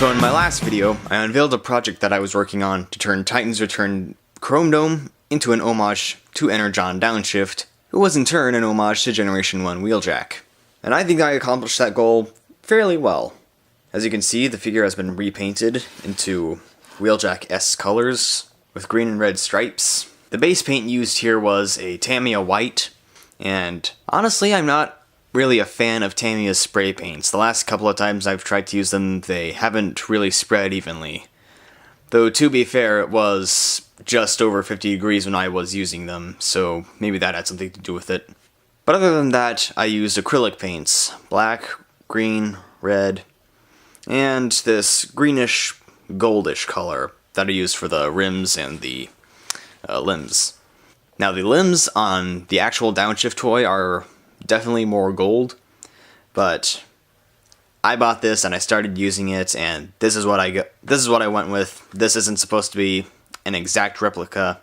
So in my last video, I unveiled a project that I was working on to turn Titan's Return Chrome Dome into an homage to Energon Downshift, who was in turn an homage to Generation 1 Wheeljack. And I think I accomplished that goal fairly well. As you can see, the figure has been repainted into Wheeljack-esque colors with green and red stripes. The base paint used here was a Tamiya white, and honestly I'm not really a fan of Tamiya's spray paints. The last couple of times I've tried to use them, they haven't really spread evenly. Though to be fair, it was just over 50 degrees when I was using them, so maybe that had something to do with it. But other than that, I used acrylic paints, black, green, red, and this greenish, goldish color that I used for the rims and the limbs. Now the limbs on the actual Downshift toy are definitely more gold, but I bought this and I started using it, and this is what I went with. This isn't supposed to be an exact replica.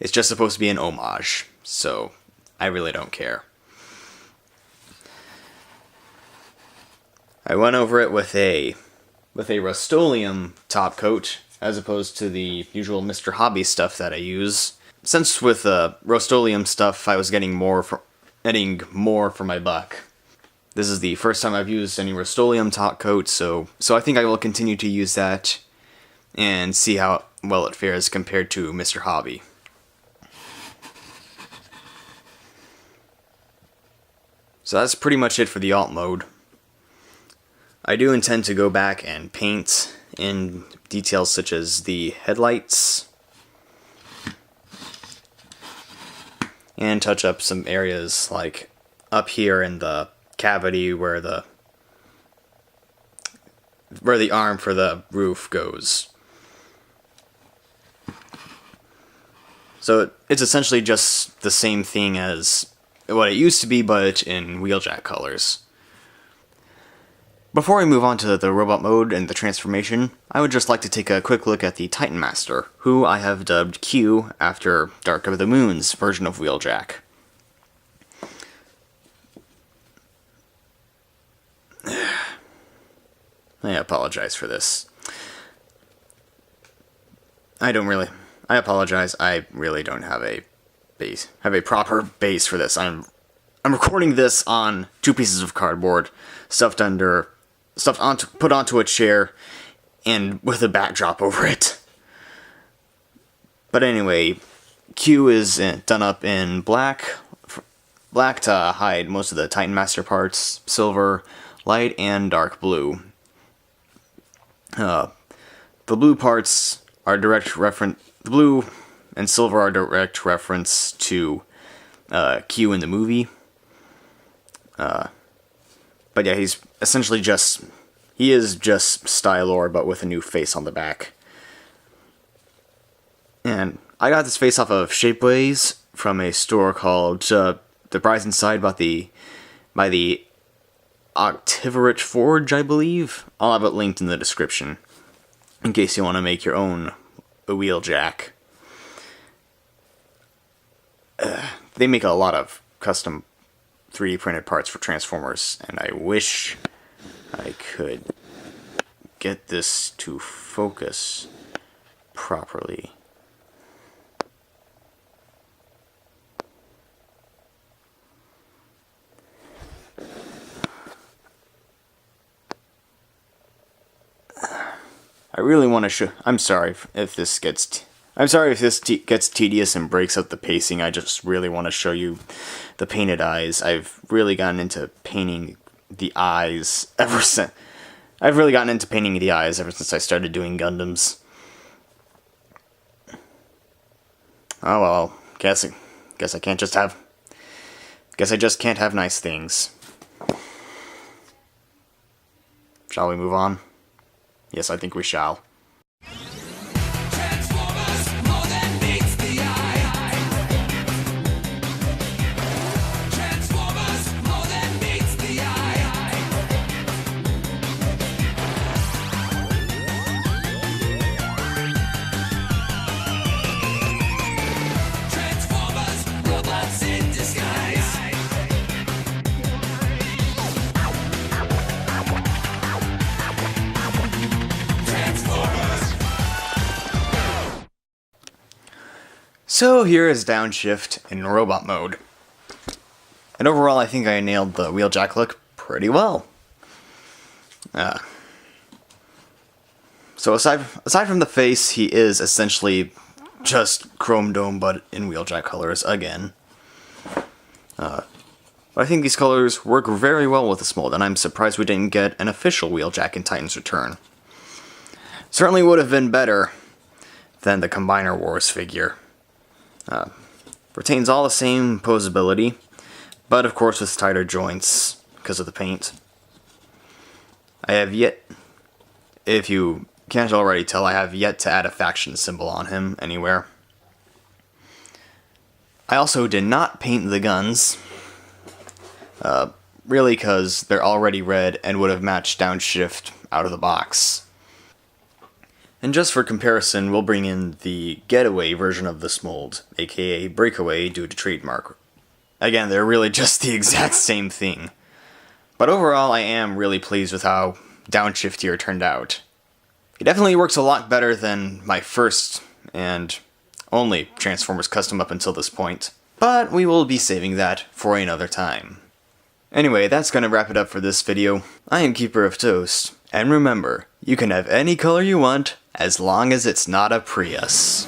It's just supposed to be an homage, so I really don't care. I went over it with a Rust-Oleum top coat as opposed to the usual Mr. Hobby stuff that I use. Since with Rust-Oleum stuff I was getting more for my buck. This is the first time I've used any Rust-Oleum top coat, so I think I will continue to use that and see how well it fares compared to Mr. Hobby. So that's pretty much it for the alt mode. I do intend to go back and paint in details such as the headlights and touch up some areas like up here in the cavity where the arm for the roof goes. So it's essentially just the same thing as what it used to be, but in Wheeljack colors. Before I move on to the robot mode and the transformation, I would just like to take a quick look at the Titan Master, who I have dubbed Q after Dark of the Moon's version of Wheeljack. I apologize for this. I apologize, I really don't have a proper base for this. I'm recording this on 2 pieces of cardboard, put onto a chair, and with a backdrop over it. But anyway, Q is done up in black to hide most of the Titan Master parts, silver, light, and dark blue. The blue parts are the blue and silver are direct reference to Q in the movie. But yeah, he is just Stylor, but with a new face on the back. And I got this face off of Shapeways from a store called The Prize Inside by the Octiverate Forge, I believe. I'll have it linked in the description in case you want to make your own Wheeljack. They make a lot of custom 3D printed parts for Transformers, and I wish I could get this to focus properly. I really want to show. I'm sorry if this gets tedious and breaks up the pacing. I just really want to show you the painted eyes. I've really gotten into painting the eyes ever since. I started doing Gundams. Oh well, guess I can't just have. Guess I just can't have nice things. Shall we move on? Yes, I think we shall. So here is Downshift in robot mode. And overall, I think I nailed the wheeljack look pretty well. So aside from the face, he is essentially just chrome dome, but in wheeljack colors again. But I think these colors work very well with this mold, and I'm surprised we didn't get an official wheeljack in Titan's Return. Certainly would have been better than the Combiner Wars figure. Retains all the same posability, but of course with tighter joints because of the paint. I have yet, if you can't already tell, I have yet to add a faction symbol on him anywhere. I also did not paint the guns, really because they're already red and would have matched Downshift out of the box. And just for comparison, we'll bring in the Getaway version of this mold, aka Breakaway due to trademark. Again, they're really just the exact same thing. But overall, I am really pleased with how Downshift here turned out. He definitely works a lot better than my first and only Transformers custom up until this point. But we will be saving that for another time. Anyway, that's gonna wrap it up for this video. I am Keeper of Toast, and remember, you can have any color you want, as long as it's not a Prius.